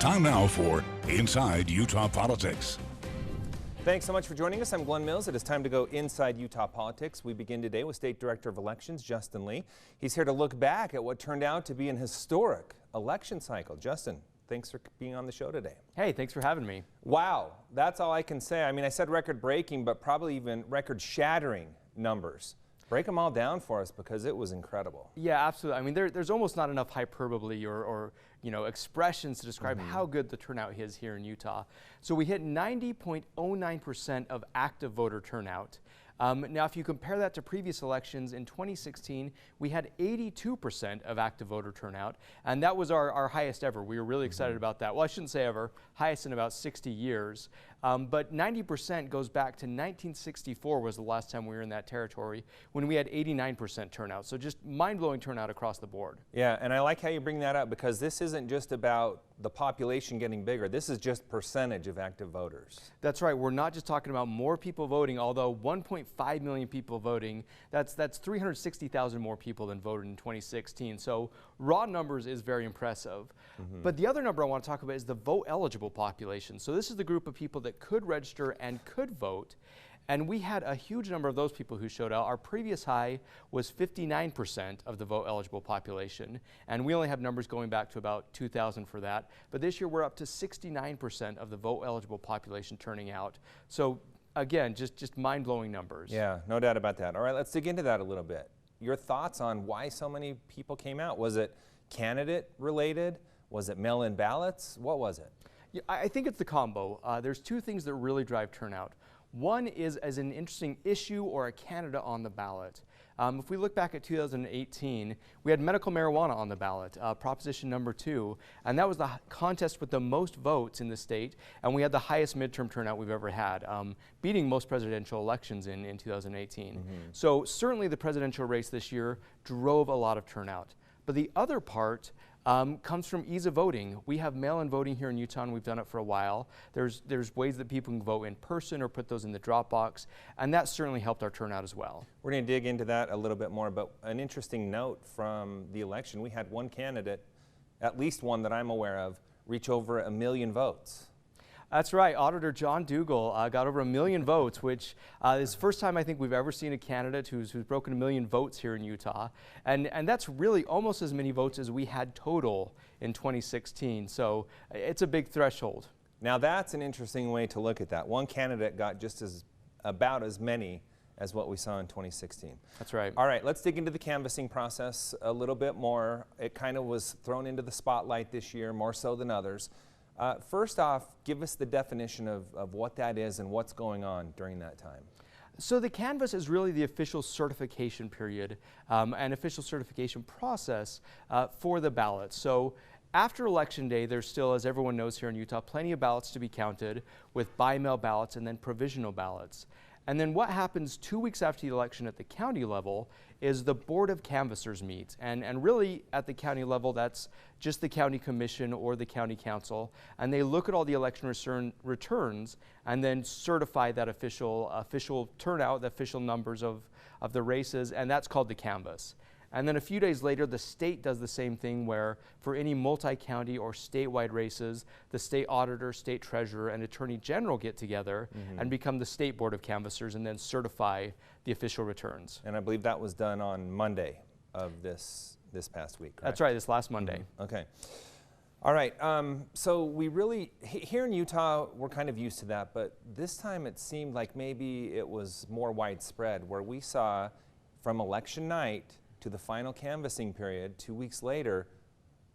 Time now for Inside Utah Politics. Thanks so much for joining us. I'm Glenn Mills. It is time to go inside Utah politics. We begin today with State Director of Elections, Justin Lee. He's here to look back at what turned out to be an historic election cycle. Justin, thanks for being on the show today. Hey, thanks for having me. Wow, that's all I can say. I mean, I said record-breaking, but probably even record-shattering numbers. Break them all down for us because it was incredible. Yeah, absolutely. I mean, there's almost not enough hyperbole or expressions to describe how good the turnout is here in Utah. So we hit 90.09% of active voter turnout. Now, if you compare that to previous elections, in 2016, we had 82% of active voter turnout, and that was our highest ever. We were really excited about that. Well, I shouldn't say ever, highest in about 60 years. But 90% goes back to 1964 was the last time we were in that territory, when we had 89% turnout. So just mind-blowing turnout across the board. Yeah, and I like how you bring that up because this isn't just about the population getting bigger. This is just percentage of active voters. That's right. We're not just talking about more people voting, although 1.5 million people voting, that's 360,000 more people than voted in 2016. So raw numbers is very impressive. But the other number I want to talk about is the vote eligible population. So this is the group of people that could register and could vote. And we had a huge number of those people who showed out. Our previous high was 59% of the vote eligible population. And we only have numbers going back to about 2000 for that. But this year we're up to 69% of the vote eligible population turning out. So again, just mind-blowing numbers. Yeah, no doubt about that. All right, let's dig into that a little bit. Your thoughts on why so many people came out? Was it candidate related? Was it mail-in ballots? What was it? Yeah, I think it's the combo. There's two things that really drive turnout. One is as an interesting issue or a candidate on the ballot. If we look back at 2018, we had medical marijuana on the ballot, proposition number 2, and that was the contest with the most votes in the state, and we had the highest midterm turnout we've ever had, beating most presidential elections in 2018. So certainly the presidential race this year drove a lot of turnout. But the other part comes from ease of voting. We have mail-in voting here in Utah, and we've done it for a while. There's ways that people can vote in person or put those in the drop box, and that certainly helped our turnout as well. We're going to dig into that a little bit more, but an interesting note from the election, we had one candidate, at least one that I'm aware of, reach over 1 million votes. That's right. Auditor John Dougal got over 1 million votes, which is the first time I think we've ever seen a candidate who's broken 1 million votes here in Utah. And that's really almost as many votes as we had total in 2016. So it's a big threshold. Now that's an interesting way to look at that. One candidate got just about as many as what we saw in 2016. That's right. All right, let's dig into the canvassing process a little bit more. It kind of was thrown into the spotlight this year, more so than others. First off, give us the definition of what that is and what's going on during that time. So the canvass is really the official certification period and official certification process for the ballot. So after Election Day, there's still, as everyone knows here in Utah, plenty of ballots to be counted with by-mail ballots and then provisional ballots. And then what happens 2 weeks after the election at the county level is the Board of Canvassers meets. And really at the county level, that's just the county commission or the county council. And they look at all the election returns and then certify that official turnout, the official numbers of the races, and that's called the canvass. And then a few days later, the state does the same thing where for any multi-county or statewide races, the state auditor, state treasurer, and attorney general get together and become the state board of canvassers and then certify the official returns. And I believe that was done on Monday of this past week, correct? That's right, this last Monday. Okay. All right, so we really, here in Utah, we're kind of used to that, but this time it seemed like maybe it was more widespread where we saw from election night to the final canvassing period, 2 weeks later,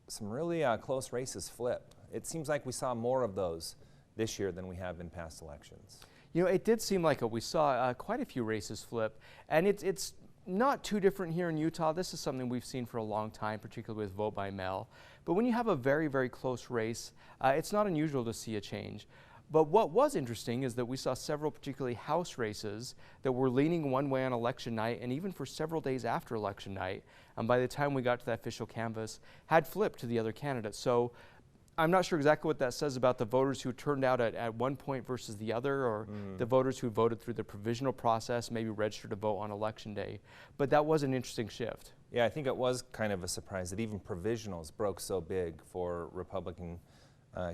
some really close races flip. It seems like we saw more of those this year than we have in past elections. You know, it did seem like we saw quite a few races flip, and it's not too different here in Utah. This is something we've seen for a long time, particularly with vote by mail. But when you have a very, very close race, it's not unusual to see a change. But what was interesting is that we saw several, particularly House races, that were leaning one way on election night and even for several days after election night. And by the time we got to that official canvass, had flipped to the other candidates. So I'm not sure exactly what that says about the voters who turned out at one point versus the other, or the voters who voted through the provisional process, maybe registered to vote on election day. But that was an interesting shift. Yeah, I think it was kind of a surprise that even provisionals broke so big for Republican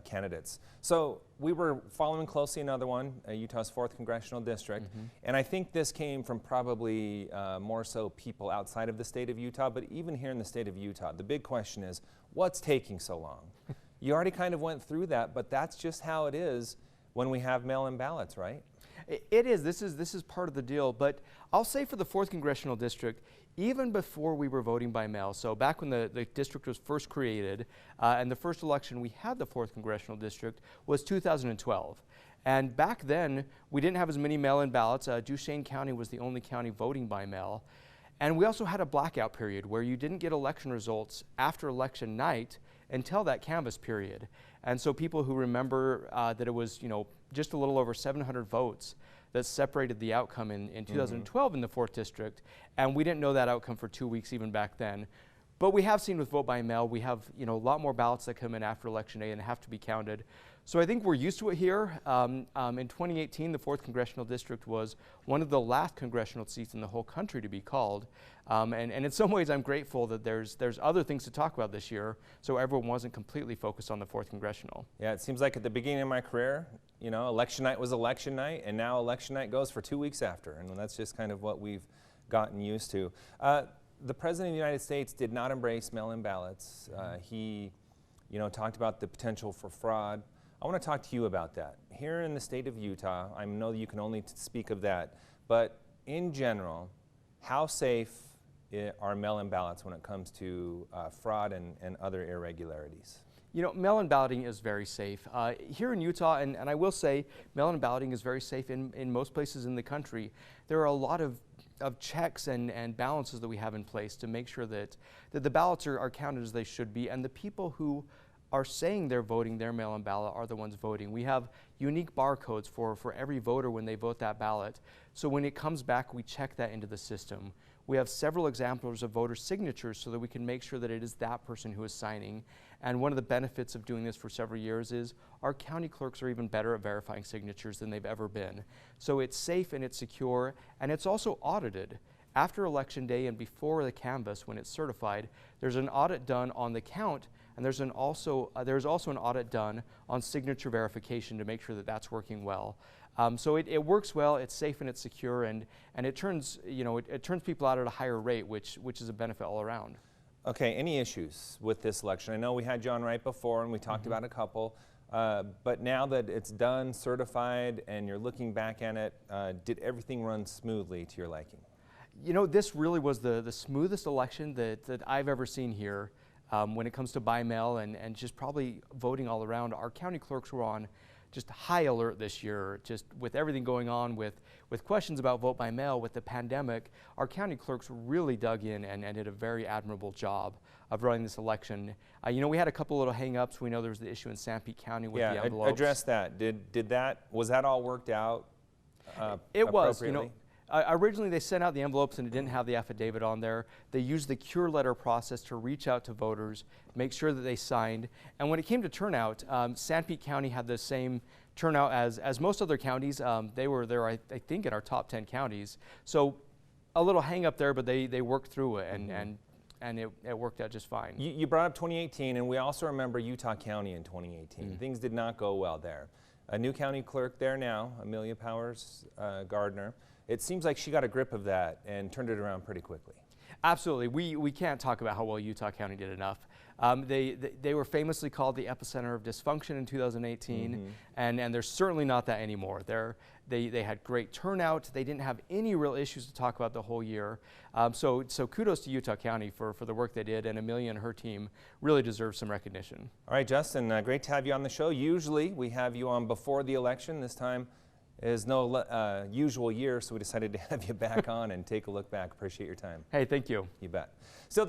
candidates. So we were following closely another one, Utah's 4th Congressional District, and I think this came from probably more so people outside of the state of Utah, but even here in the state of Utah, the big question is, what's taking so long? You already kind of went through that, but that's just how it is when we have mail-in ballots, right? It is. This is part of the deal. But I'll say for the 4th Congressional District, even before we were voting by mail, so back when the district was first created, and the first election we had the 4th Congressional District was 2012. And back then, we didn't have as many mail-in ballots. Duchesne County was the only county voting by mail. And we also had a blackout period where you didn't get election results after election night until that canvass period. And so people who remember that it was, just a little over 700 votes that separated the outcome in 2012 in the 4th District, and we didn't know that outcome for 2 weeks even back then. But we have seen with vote by mail, we have a lot more ballots that come in after Election Day and have to be counted. So I think we're used to it here. In 2018, the 4th Congressional District was one of the last congressional seats in the whole country to be called. And in some ways, I'm grateful that there's other things to talk about this year, so everyone wasn't completely focused on the 4th Congressional. Yeah, it seems like at the beginning of my career, election night was election night, and now election night goes for 2 weeks after, and that's just kind of what we've gotten used to. The President of the United States did not embrace mail-in ballots. He, talked about the potential for fraud. I want to talk to you about that. Here in the state of Utah, I know that you can only speak of that, but in general, how safe are mail-in ballots when it comes to fraud and other irregularities? Mail-in balloting is very safe. Here in Utah, and I will say, mail-in balloting is very safe in most places in the country. There are a lot of checks and balances that we have in place to make sure that the ballots are counted as they should be, and the people who are saying they're voting their mail-in ballot are the ones voting. We have unique barcodes for every voter when they vote that ballot. So when it comes back, we check that into the system. We have several examples of voter signatures so that we can make sure that it is that person who is signing. And one of the benefits of doing this for several years is our county clerks are even better at verifying signatures than they've ever been. So it's safe and it's secure, and it's also audited. After Election Day and before the canvass, when it's certified, there's an audit done on the count, and there's also an audit done on signature verification to make sure that that's working well. So it works well, it's safe and it's secure, and it turns it turns people out at a higher rate, which is a benefit all around. Okay, any issues with this election? I know we had John right before, and we talked about a couple. But now that it's done, certified, and you're looking back at it, did everything run smoothly to your liking? This really was the smoothest election that I've ever seen here when it comes to by mail and just probably voting all around. Our county clerks were on just high alert this year, just with everything going on with questions about vote by mail, with the pandemic. Our county clerks really dug in and did a very admirable job of running this election. We had a couple little hang-ups. We know there was the issue in Sanpete County with the envelopes. Address that. Was that all worked out It was, appropriately? Originally they sent out the envelopes and it didn't have the affidavit on there. They used the cure letter process to reach out to voters, make sure that they signed. And when it came to turnout, Sanpete County had the same turnout as most other counties. They were there, I think, in our top 10 counties. So a little hang up there, but they worked through it and it worked out just fine. You brought up 2018, and we also remember Utah County in 2018. Things did not go well there. A new county clerk there now, Amelia Powers Gardner. It seems like she got a grip of that and turned it around pretty quickly. Absolutely. We can't talk about how well Utah County did enough. They were famously called the epicenter of dysfunction in 2018, and they're certainly not that anymore. They had great turnout. They didn't have any real issues to talk about the whole year. So kudos to Utah County for the work they did, and Amelia and her team really deserve some recognition. All right, Justin, great to have you on the show. Usually we have you on before the election. This time is no usual year, so we decided to have you back on and take a look back. Appreciate your time. Hey, thank you. You bet. Still